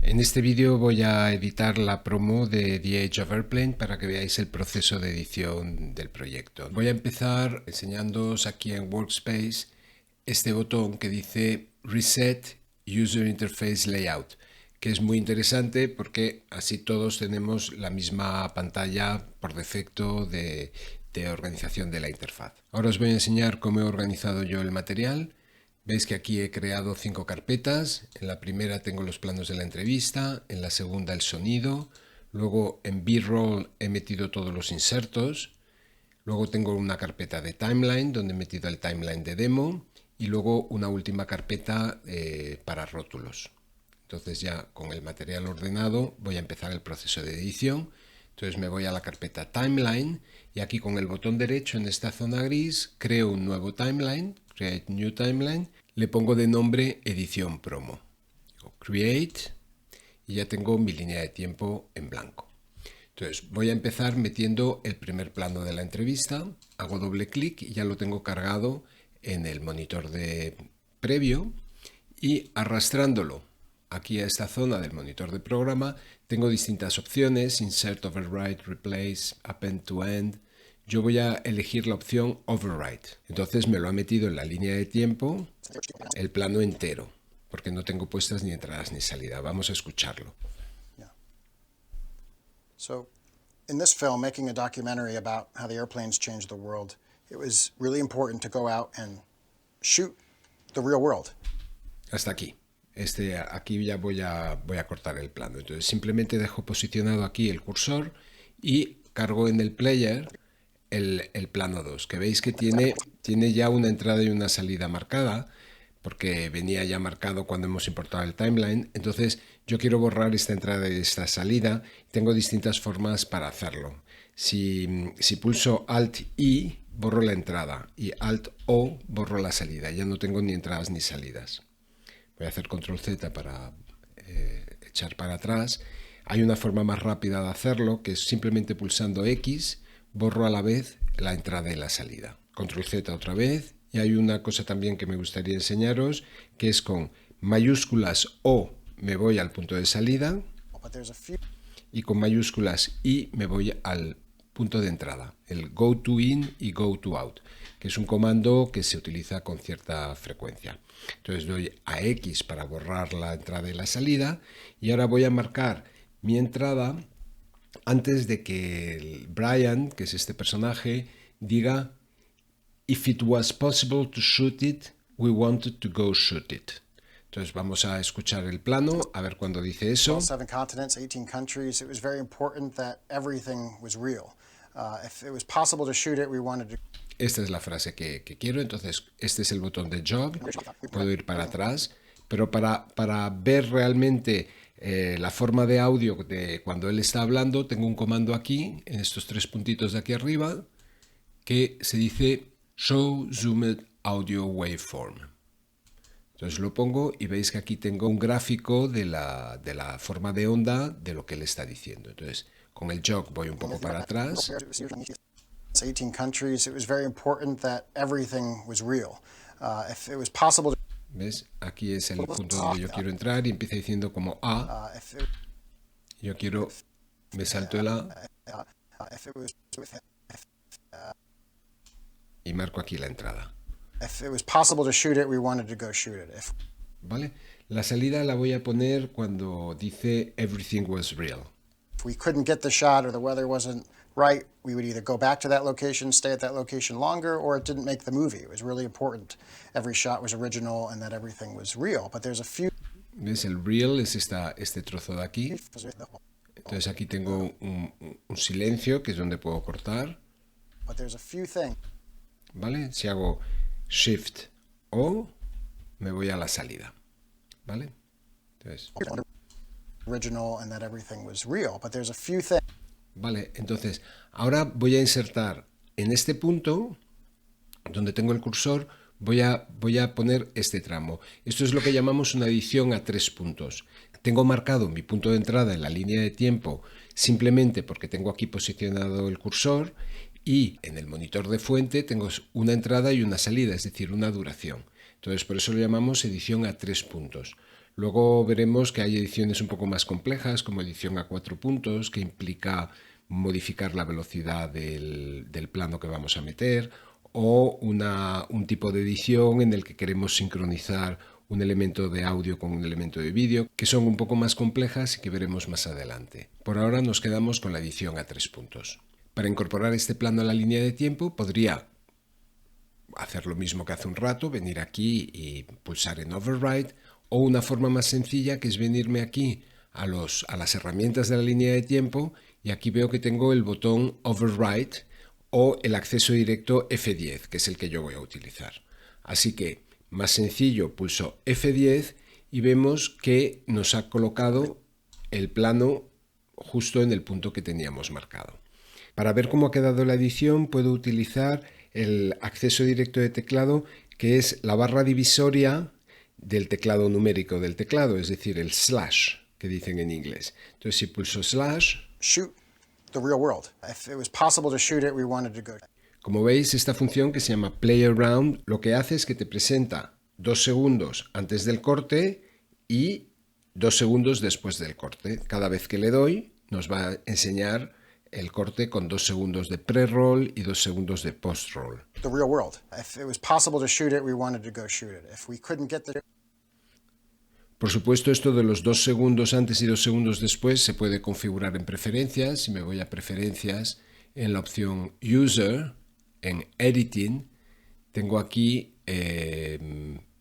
En este vídeo voy a editar la promo de The Age of Airplane para que veáis el proceso de edición del proyecto. Voy a empezar enseñándoos aquí en Workspace este botón que dice Reset User Interface Layout, que es muy interesante porque así todos tenemos la misma pantalla por defecto de organización de la interfaz. Ahora os voy a enseñar cómo he organizado yo el material. Veis que aquí he creado 5 carpetas. En la primera tengo los planos de la entrevista, en la segunda el sonido, luego en B-roll he metido todos los insertos, luego tengo una carpeta de timeline donde he metido el timeline de demo y luego una última carpeta para rótulos. Entonces ya con el material ordenado voy a empezar el proceso de edición. Entonces me voy a la carpeta timeline y aquí con el botón derecho en esta zona gris creo un nuevo timeline, Create New Timeline, le pongo de nombre Edición Promo. Digo Create y ya tengo mi línea de tiempo en blanco. Entonces voy a empezar metiendo el primer plano de la entrevista, hago doble clic y ya lo tengo cargado en el monitor de previo y arrastrándolo aquí a esta zona del monitor de programa tengo distintas opciones, Insert, Override, Replace, Append to End. Yo voy a elegir la opción Override. Entonces me lo ha metido en la línea de tiempo el plano entero, porque no tengo puestas ni entradas ni salida. Vamos a escucharlo. Yeah. So, in this film, making a documentary about how the airplanes changed the world, it was really important to go out and shoot the real world. Hasta aquí. Aquí ya voy a cortar el plano. Entonces simplemente dejo posicionado aquí el cursor y cargo en el player el plano 2, que veis que tiene ya una entrada y una salida marcada, porque venía ya marcado cuando hemos importado el timeline. Entonces yo quiero borrar esta entrada y esta salida. Tengo distintas formas para hacerlo. Si pulso Alt-I, borro la entrada y Alt-O, borro la salida. Ya no tengo ni entradas ni salidas. Voy a hacer Control Z para echar para atrás. Hay una forma más rápida de hacerlo, que es simplemente pulsando X, borro a la vez la entrada y la salida. Control Z otra vez. Y hay una cosa también que me gustaría enseñaros, que es con mayúsculas O me voy al punto de salida y con mayúsculas I me voy al punto de entrada, el Go to In y Go to Out, que es un comando que se utiliza con cierta frecuencia. Entonces doy a X para borrar la entrada y la salida y ahora voy a marcar mi entrada antes de que el Brian, que es este personaje, diga If it was possible to shoot it, we wanted to go shoot it. Entonces vamos a escuchar el plano, a ver cuando dice eso. 7 continents, 18 countries. It was very important that everything was real. If it was possible to shoot it, we wanted to. Esta es la frase que quiero, entonces este es el botón de Job, puedo ir para atrás, pero para ver realmente la forma de audio de cuando él está hablando, tengo un comando aquí, en estos 3 puntitos de aquí arriba, que se dice Show Zoomed Audio Waveform. Entonces lo pongo y veis que aquí tengo un gráfico de la forma de onda de lo que él está diciendo. Entonces con el jog voy un poco para atrás. 18 countries. It was very important that everything was real. If it was possible to. ¿Ves? Aquí es el punto donde yo quiero entrar y empieza diciendo como A. Yo quiero, me salto el A y marco aquí la entrada. If it was possible to shoot it, we wanted to go shoot it. ¿Vale? La salida la voy a poner cuando dice Everything was real. If we couldn't get the shot or the weather wasn't right, we would either go back to that location, stay at that location longer, or it didn't make the movie. It was really important. Every shot was original and that everything was real. But there's a few. ¿Ves? El real es este trozo de aquí. Entonces aquí tengo un silencio, que es donde puedo cortar. But there's a few things. ¿Vale? Si hago Shift O, me voy a la salida. ¿Vale? Entonces. Original and that everything was real. But there's a few things. Vale, entonces ahora voy a insertar en este punto donde tengo el cursor, voy a poner este tramo. Esto es lo que llamamos una edición a 3 puntos. Tengo marcado mi punto de entrada en la línea de tiempo simplemente porque tengo aquí posicionado el cursor y en el monitor de fuente tengo una entrada y una salida, es decir, una duración. Entonces por eso lo llamamos edición a 3 puntos. Luego veremos que hay ediciones un poco más complejas, como edición a 4 puntos, que implica modificar la velocidad del plano que vamos a meter, o un tipo de edición en el que queremos sincronizar un elemento de audio con un elemento de vídeo, que son un poco más complejas y que veremos más adelante. Por ahora nos quedamos con la edición a 3 puntos. Para incorporar este plano a la línea de tiempo podría hacer lo mismo que hace un rato, venir aquí y pulsar en Override, o una forma más sencilla que es venirme aquí a las herramientas de la línea de tiempo y aquí veo que tengo el botón Override o el acceso directo F10, que es el que yo voy a utilizar. Así que, más sencillo, pulso F10 y vemos que nos ha colocado el plano justo en el punto que teníamos marcado. Para ver cómo ha quedado la edición puedo utilizar el acceso directo de teclado, que es la barra divisoria del teclado numérico del teclado, es decir, el slash que dicen en inglés. Entonces si pulso slash, shoot the real world. If it was possible to shoot it, we wanted to go. Como veis, esta función que se llama Play Around lo que hace es que te presenta 2 segundos antes del corte y 2 segundos después del corte. Cada vez que le doy nos va a enseñar el corte con 2 segundos de pre-roll y 2 segundos de post-roll. The real world. If it was possible to shoot it, we wanted to go shoot it. If we couldn't get the... Por supuesto, esto de los 2 segundos antes y 2 segundos después se puede configurar en preferencias. Si me voy a preferencias, en la opción User, en Editing, tengo aquí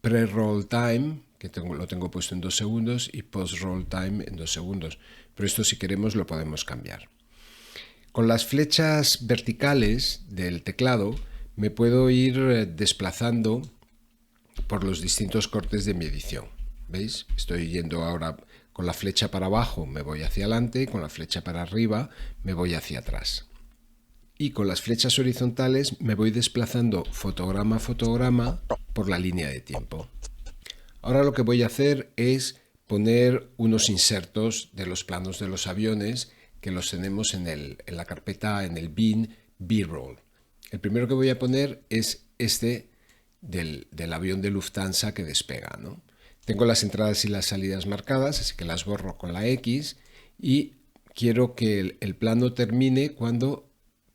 Pre-Roll Time, que lo tengo puesto en 2 segundos, y Post-Roll Time en 2 segundos. Pero esto, si queremos, lo podemos cambiar. Con las flechas verticales del teclado me puedo ir desplazando por los distintos cortes de mi edición. ¿Veis? Estoy yendo ahora con la flecha para abajo, me voy hacia adelante, y con la flecha para arriba me voy hacia atrás. Y con las flechas horizontales me voy desplazando fotograma a fotograma por la línea de tiempo. Ahora lo que voy a hacer es poner unos insertos de los planos de los aviones que los tenemos en la carpeta, en el bin B-Roll. El primero que voy a poner es este del avión de Lufthansa que despega, ¿no? Tengo las entradas y las salidas marcadas, así que las borro con la X y quiero que el plano termine cuando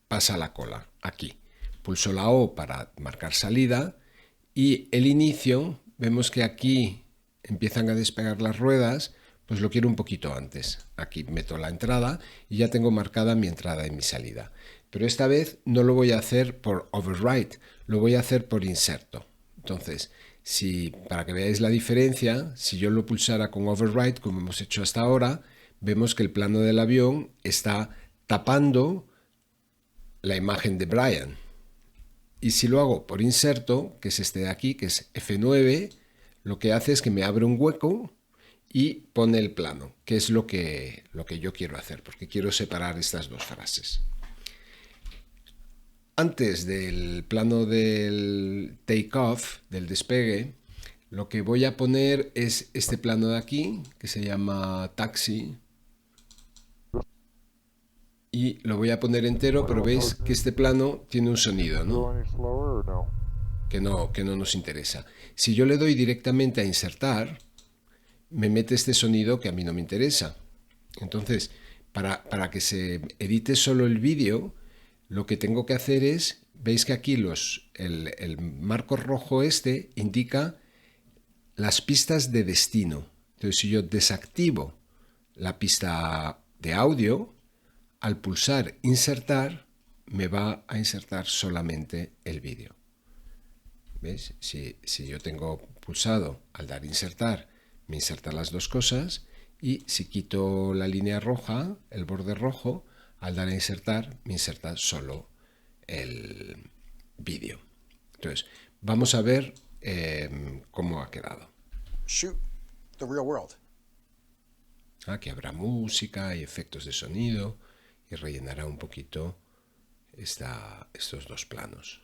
pasa la cola, aquí. Pulso la O para marcar salida y el inicio, vemos que aquí empiezan a despegar las ruedas, pues lo quiero un poquito antes. Aquí meto la entrada y ya tengo marcada mi entrada y mi salida. Pero esta vez no lo voy a hacer por override, lo voy a hacer por inserto. Entonces, para que veáis la diferencia, si yo lo pulsara con override, como hemos hecho hasta ahora, vemos que el plano del avión está tapando la imagen de Brian. Y si lo hago por inserto, que es este de aquí, que es F9, lo que hace es que me abre un hueco y pone el plano, que es lo que yo quiero hacer, porque quiero separar estas dos frases. Antes del plano del take-off, del despegue, lo que voy a poner es este plano de aquí, que se llama taxi, y lo voy a poner entero, pero veis que este plano tiene un sonido, ¿no? Que no nos interesa. Si yo le doy directamente a insertar, me mete este sonido que a mí no me interesa. Entonces, para que se edite solo el vídeo, lo que tengo que hacer es, veis que aquí el marco rojo este indica las pistas de destino. Entonces, si yo desactivo la pista de audio, al pulsar insertar, me va a insertar solamente el vídeo. ¿Veis? Si yo tengo pulsado al dar insertar, me inserta las dos cosas, y si quito la línea roja, el borde rojo, al dar a insertar, me inserta solo el vídeo. Entonces, vamos a ver cómo ha quedado. Shoot the real world. Aquí habrá música y efectos de sonido y rellenará un poquito estos dos planos.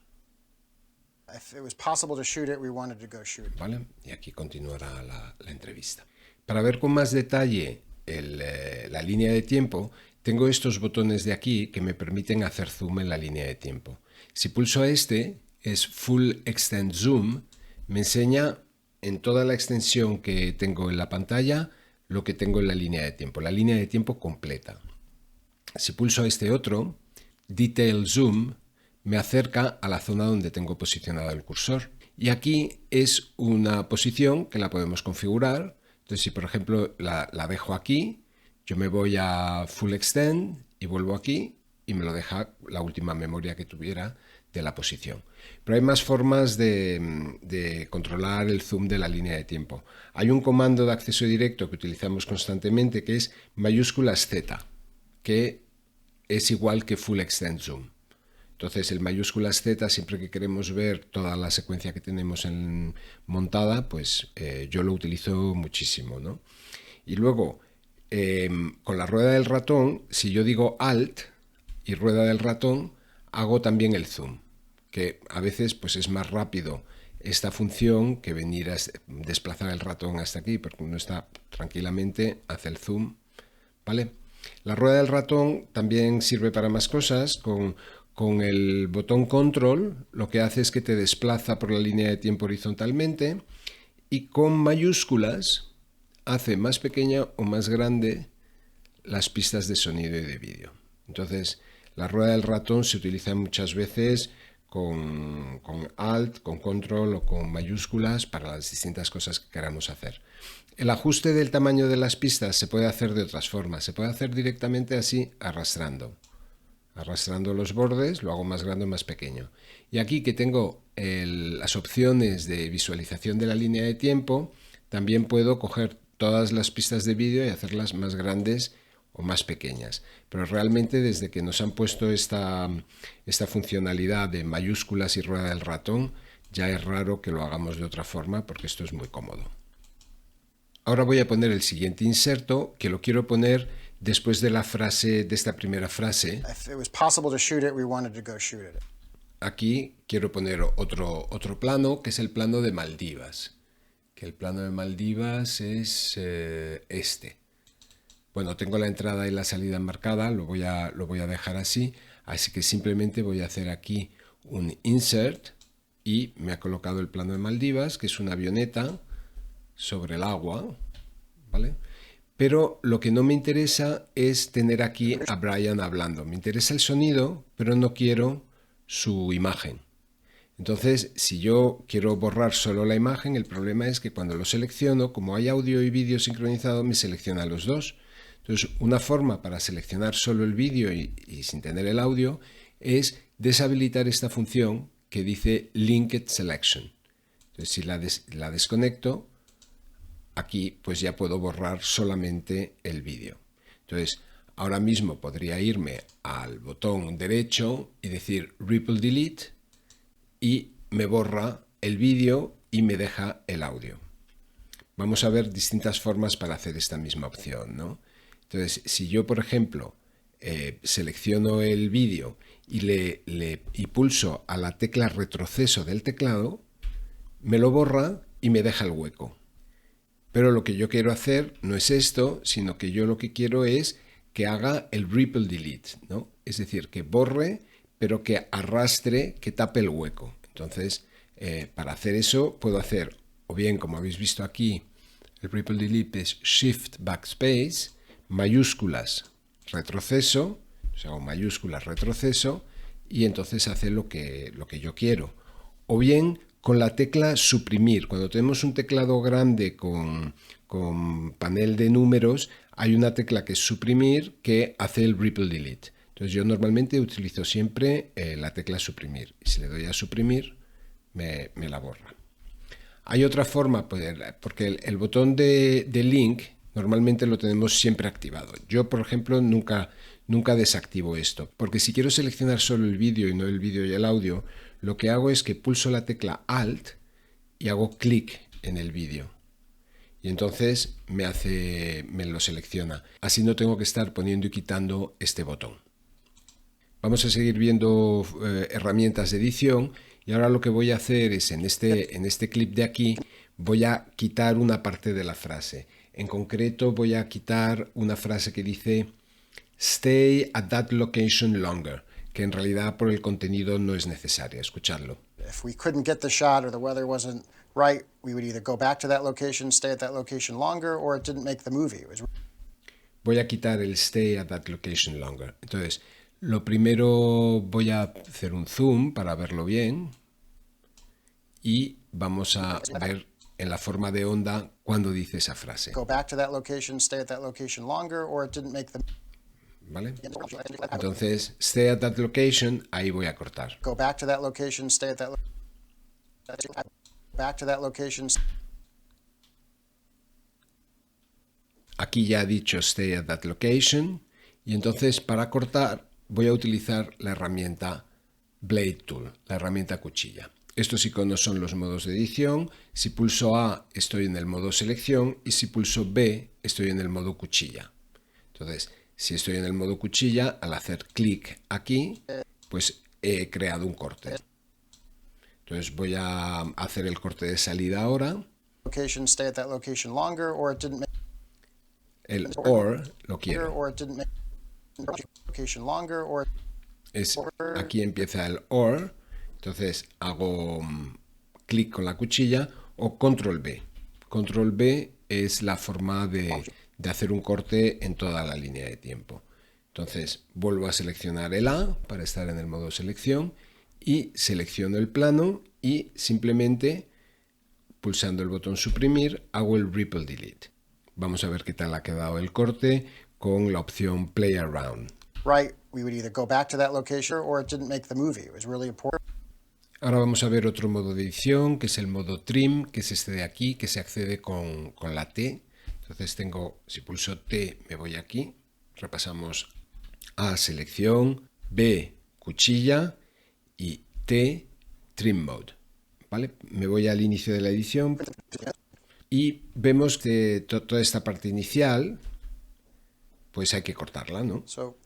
If it was possible to shoot it, we wanted to go shoot it. ¿Vale? Y aquí continuará la entrevista. Para ver con más detalle la línea de tiempo, tengo estos botones de aquí que me permiten hacer zoom en la línea de tiempo. Si pulso este, es Full Extend Zoom, me enseña en toda la extensión que tengo en la pantalla lo que tengo en la línea de tiempo completa. Si pulso este otro, Detail Zoom, me acerca a la zona donde tengo posicionado el cursor. Y aquí es una posición que la podemos configurar. Entonces, si por ejemplo la dejo aquí, yo me voy a Full Extend y vuelvo aquí y me lo deja la última memoria que tuviera de la posición. Pero hay más formas de controlar el zoom de la línea de tiempo. Hay un comando de acceso directo que utilizamos constantemente que es mayúsculas Z, que es igual que Full Extend Zoom. Entonces el mayúsculas Z, siempre que queremos ver toda la secuencia que tenemos montada, pues yo lo utilizo muchísimo, ¿no? Y luego, con la rueda del ratón, si yo digo Alt y rueda del ratón, hago también el zoom, que a veces pues es más rápido esta función que venir a desplazar el ratón hasta aquí, porque uno está tranquilamente, hace el zoom, ¿vale? La rueda del ratón también sirve para más cosas. Con el botón Control lo que hace es que te desplaza por la línea de tiempo horizontalmente y con mayúsculas hace más pequeña o más grande las pistas de sonido y de vídeo. Entonces, la rueda del ratón se utiliza muchas veces con Alt, con Control o con mayúsculas para las distintas cosas que queramos hacer. El ajuste del tamaño de las pistas se puede hacer de otras formas. Se puede hacer directamente así, arrastrando los bordes, lo hago más grande o más pequeño. Y aquí que tengo las opciones de visualización de la línea de tiempo, también puedo coger todas las pistas de vídeo y hacerlas más grandes o más pequeñas. Pero realmente desde que nos han puesto esta funcionalidad de mayúsculas y rueda del ratón, ya es raro que lo hagamos de otra forma porque esto es muy cómodo. Ahora voy a poner el siguiente inserto, que lo quiero poner después de la frase, de esta primera frase. Aquí quiero poner otro plano, que es el plano de Maldivas. Que el plano de Maldivas es este. Bueno, tengo la entrada y la salida marcada, lo voy a dejar así que simplemente voy a hacer aquí un insert y me ha colocado el plano de Maldivas, que es una avioneta sobre el agua, ¿vale? Pero lo que no me interesa es tener aquí a Brian hablando. Me interesa el sonido, pero no quiero su imagen. Entonces, si yo quiero borrar solo la imagen, el problema es que cuando lo selecciono, como hay audio y vídeo sincronizado, me selecciona los dos. Entonces, una forma para seleccionar solo el vídeo y sin tener el audio es deshabilitar esta función que dice Linked Selection. Entonces, si la desconecto, aquí pues ya puedo borrar solamente el vídeo. Entonces, ahora mismo podría irme al botón derecho y decir Ripple Delete y me borra el vídeo y me deja el audio. Vamos a ver distintas formas para hacer esta misma opción, ¿no? Entonces, si yo, por ejemplo, selecciono el vídeo y pulso a la tecla retroceso del teclado, me lo borra y me deja el hueco. Pero lo que yo quiero hacer no es esto, sino que yo lo que quiero es que haga el Ripple Delete, ¿no? Es decir, que borre, pero que arrastre, que tape el hueco. Entonces, para hacer eso, puedo hacer, o bien, como habéis visto aquí, el Ripple Delete es Shift Backspace, mayúsculas, retroceso, o sea, mayúsculas, retroceso, y entonces hace lo que yo quiero. O bien, con la tecla suprimir. Cuando tenemos un teclado grande con panel de números, hay una tecla que es suprimir que hace el Ripple Delete. Entonces yo normalmente utilizo siempre la tecla suprimir. Y si le doy a suprimir, me la borra. Hay otra forma, porque el botón de link normalmente lo tenemos siempre activado. Yo, por ejemplo, nunca desactivo esto, porque si quiero seleccionar solo el vídeo y no el vídeo y el audio, lo que hago es que pulso la tecla Alt y hago clic en el vídeo. Y entonces me lo selecciona. Así no tengo que estar poniendo y quitando este botón. Vamos a seguir viendo herramientas de edición y ahora lo que voy a hacer es en este clip de aquí voy a quitar una parte de la frase. En concreto voy a quitar una frase que dice Stay at that location longer, que en realidad por el contenido no es necesaria. Escuchadlo. If we couldn't get the shot or the weather wasn't right, we would either go back to that location, stay at that location longer, or it didn't make the movie. It was Voy a quitar el stay at that location longer. Entonces, lo primero voy a hacer un zoom para verlo bien y vamos a ver en la forma de onda cuando dice esa frase. go back to that location, stay at that location longer, or it didn't make the ¿Vale? Entonces, stay at that location, ahí voy a cortar. go back to that location, stay at that back to that location. Aquí ya ha dicho stay at that location y entonces para cortar voy a utilizar la herramienta Blade Tool, la herramienta cuchilla. Estos iconos son los modos de edición. Si pulso A estoy en el modo selección y si pulso B estoy en el modo cuchilla. Entonces, si estoy en el modo cuchilla, al hacer clic aquí, pues he creado un corte. Entonces voy a hacer el corte de salida ahora. Location, stay at that location longer, or it didn't make El OR lo quiero. or it didn't make location longer, or Aquí empieza el OR. Entonces hago clic con la cuchilla o control B. Control B es la forma de hacer un corte en toda la línea de tiempo. Entonces vuelvo a seleccionar el A para estar en el modo selección y selecciono el plano y simplemente pulsando el botón suprimir hago el Ripple Delete. Vamos a ver qué tal ha quedado el corte con la opción Play Around. right, we would either go back to that location or it didn't make the movie. It was really important. Ahora vamos a ver otro modo de edición, que es el modo Trim, que es este de aquí, que se accede con la T. Entonces tengo, si pulso T, me voy aquí. Repasamos A, selección, B, cuchilla y T, Trim Mode. ¿Vale? Me voy al inicio de la edición y vemos que toda esta parte inicial, pues hay que cortarla, ¿no? So,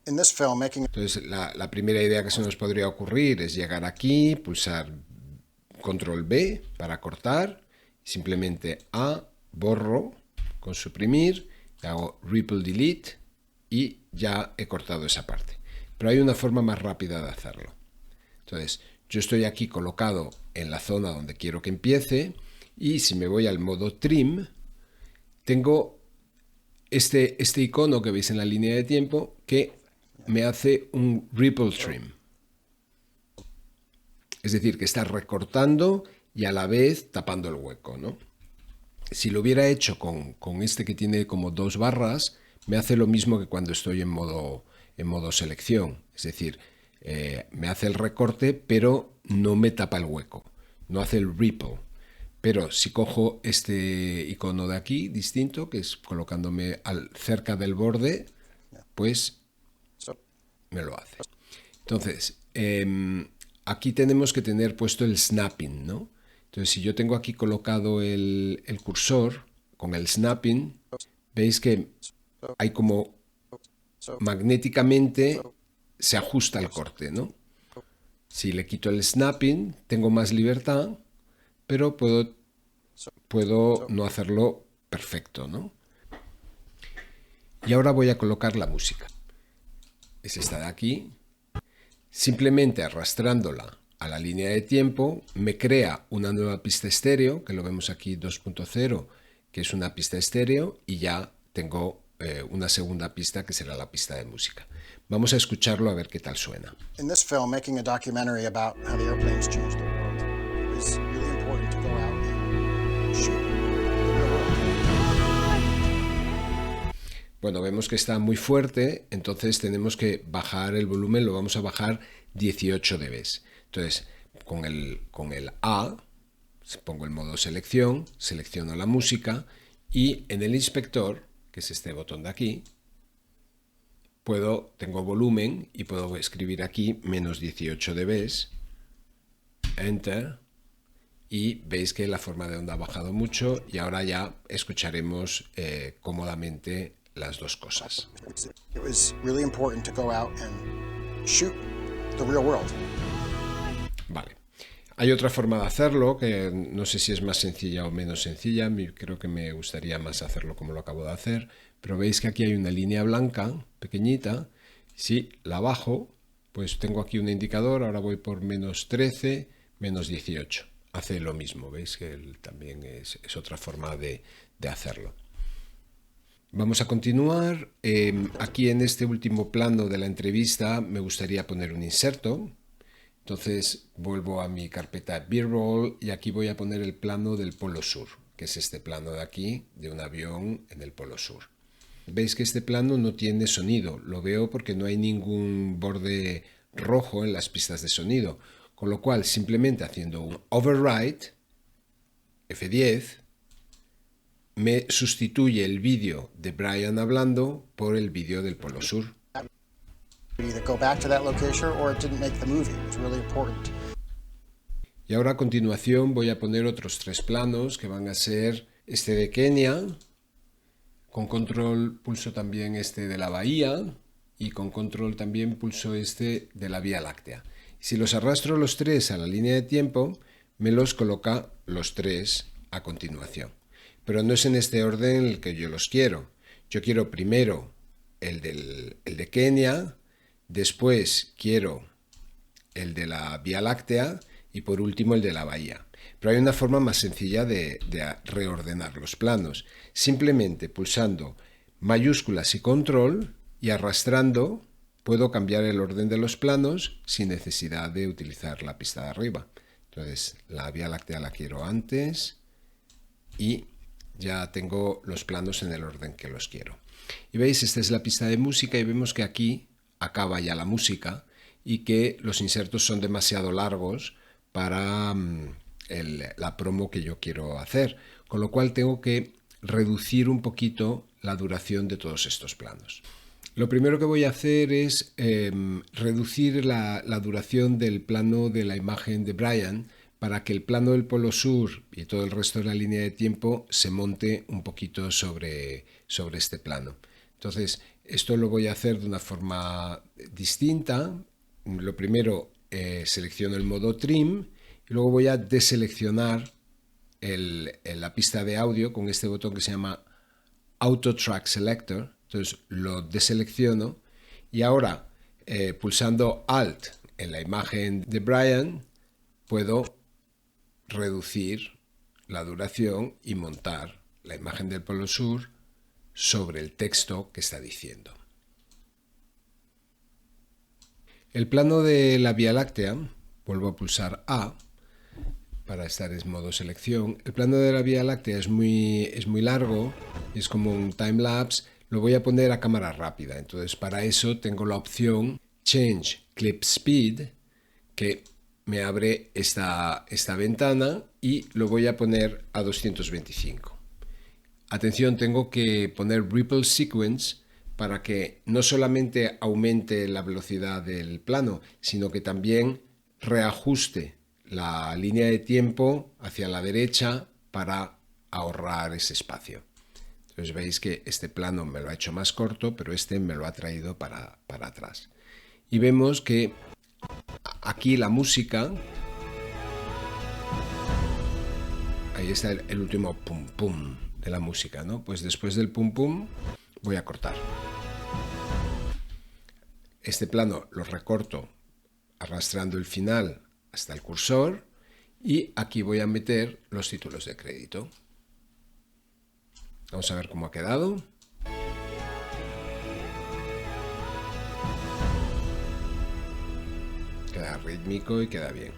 in this film, making Entonces, la primera idea que se nos podría ocurrir es llegar aquí, pulsar control B para cortar, simplemente A, borro con suprimir, hago Ripple Delete y ya he cortado esa parte. Pero hay una forma más rápida de hacerlo. Entonces, yo estoy aquí colocado en la zona donde quiero que empiece y si me voy al modo Trim, tengo este icono que veis en la línea de tiempo que me hace un Ripple Trim. Es decir, que está recortando y a la vez tapando el hueco, ¿no? Si lo hubiera hecho con este que tiene como dos barras, me hace lo mismo que cuando estoy en modo selección. Es decir, me hace el recorte, pero no me tapa el hueco. No hace el ripple. Pero si cojo este icono de aquí, distinto, que es colocándome cerca del borde, pues me lo hace. Entonces, aquí tenemos que tener puesto el snapping, ¿no? Entonces, si yo tengo aquí colocado el cursor con el snapping, veis que hay como magnéticamente se ajusta el corte, ¿no? Si le quito el snapping, tengo más libertad, pero puedo no hacerlo perfecto, ¿no? Y ahora voy a colocar la música. Es esta de aquí. Simplemente arrastrándola a la línea de tiempo, me crea una nueva pista estéreo, que lo vemos aquí 2.0, que es una pista estéreo, y ya tengo una segunda pista que será la pista de música. Vamos a escucharlo a ver qué tal suena. in this film, making a documentary about how the airplanes changed the world, it was really important to go out and shoot the real world. Bueno, vemos que está muy fuerte, entonces tenemos que bajar el volumen, lo vamos a bajar 18 dB. Entonces, con el A, pongo el modo selección, selecciono la música y en el inspector, que es este botón de aquí, tengo volumen y puedo escribir aquí menos 18 dB, Enter, y veis que la forma de onda ha bajado mucho y ahora ya escucharemos cómodamente las dos cosas. It was really important to go out and shoot the real world. Vale. Hay otra forma de hacerlo que no sé si es más sencilla o menos sencilla. Creo que me gustaría más hacerlo como lo acabo de hacer. Pero veis que aquí hay una línea blanca pequeñita. Si la bajo, pues tengo aquí un indicador. Ahora voy por menos 13, menos 18. hace lo mismo, veis que también es otra forma de hacerlo. Vamos a continuar. Aquí en este último plano de la entrevista me gustaría poner un inserto. Entonces vuelvo a mi carpeta B-roll y aquí voy a poner el plano del Polo Sur, que es este plano de aquí, de un avión en el Polo Sur. Veis que este plano no tiene sonido, lo veo porque no hay ningún borde rojo en las pistas de sonido, con lo cual simplemente haciendo un override, F10, me sustituye el vídeo de Brian hablando por el vídeo del Polo Sur. Y ahora a continuación voy a poner otros 3 planos que van a ser este de Kenia, con control pulso también este de la bahía y con control también pulso este de la Vía Láctea. Si los arrastro los 3 a la línea de tiempo, me los coloca los 3 a continuación. Pero no es en este orden en el que yo los quiero. Yo quiero primero el de Kenia, después quiero el de la Vía Láctea y por último el de la bahía. Pero hay una forma más sencilla de reordenar los planos. Simplemente pulsando mayúsculas y control y arrastrando puedo cambiar el orden de los planos sin necesidad de utilizar la pista de arriba. Entonces la Vía Láctea la quiero antes y ya tengo los planos en el orden que los quiero. Y veis, esta es la pista de música y vemos que aquí acaba ya la música y que los insertos son demasiado largos para la promo que yo quiero hacer, con lo cual tengo que reducir un poquito la duración de todos estos planos. Lo primero que voy a hacer es reducir la duración del plano de la imagen de Brian para que el plano del Polo Sur y todo el resto de la línea de tiempo se monte un poquito sobre este plano. Entonces, esto lo voy a hacer de una forma distinta. Lo primero, selecciono el modo Trim y luego voy a deseleccionar la pista de audio con este botón que se llama Auto Track Selector. Entonces lo deselecciono y ahora pulsando Alt en la imagen de Brian puedo reducir la duración y montar la imagen del Polo Sur sobre el texto que está diciendo. El plano de la Vía Láctea, vuelvo a pulsar A para estar en modo selección. El plano de la Vía Láctea es muy largo, es como un time-lapse. Lo voy a poner a cámara rápida, entonces para eso tengo la opción Change Clip Speed, que me abre esta ventana y lo voy a poner a 225. Atención, tengo que poner Ripple Sequence para que no solamente aumente la velocidad del plano, sino que también reajuste la línea de tiempo hacia la derecha para ahorrar ese espacio. Entonces veis que este plano me lo ha hecho más corto, pero este me lo ha traído para atrás. Y vemos que aquí la música, ahí está el último pum pum de la música, ¿no? Pues después del pum pum voy a cortar. Este plano lo recorto arrastrando el final hasta el cursor y aquí voy a meter los títulos de crédito. Vamos a ver cómo ha quedado. Queda rítmico y queda bien.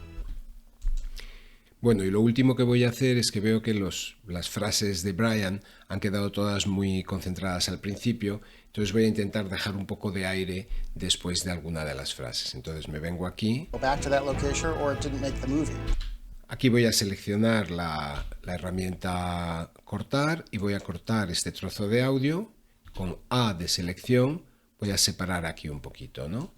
Bueno, y lo último que voy a hacer es que veo que las frases de Brian han quedado todas muy concentradas al principio, entonces voy a intentar dejar un poco de aire después de alguna de las frases. Entonces me vengo aquí. Aquí voy a seleccionar la herramienta cortar y voy a cortar este trozo de audio. Con A de selección voy a separar aquí un poquito, ¿no?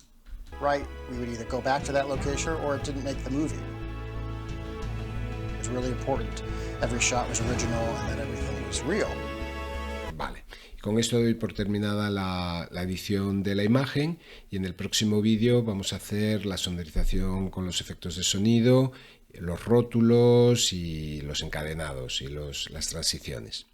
Right, we would either go back to that location or it didn't make the movie. It was really important. Every shot was original and that everything was real. Vale, y con esto doy por terminada la edición de la imagen y en el próximo vídeo vamos a hacer la sonorización con los efectos de sonido, los rótulos y los encadenados y las transiciones.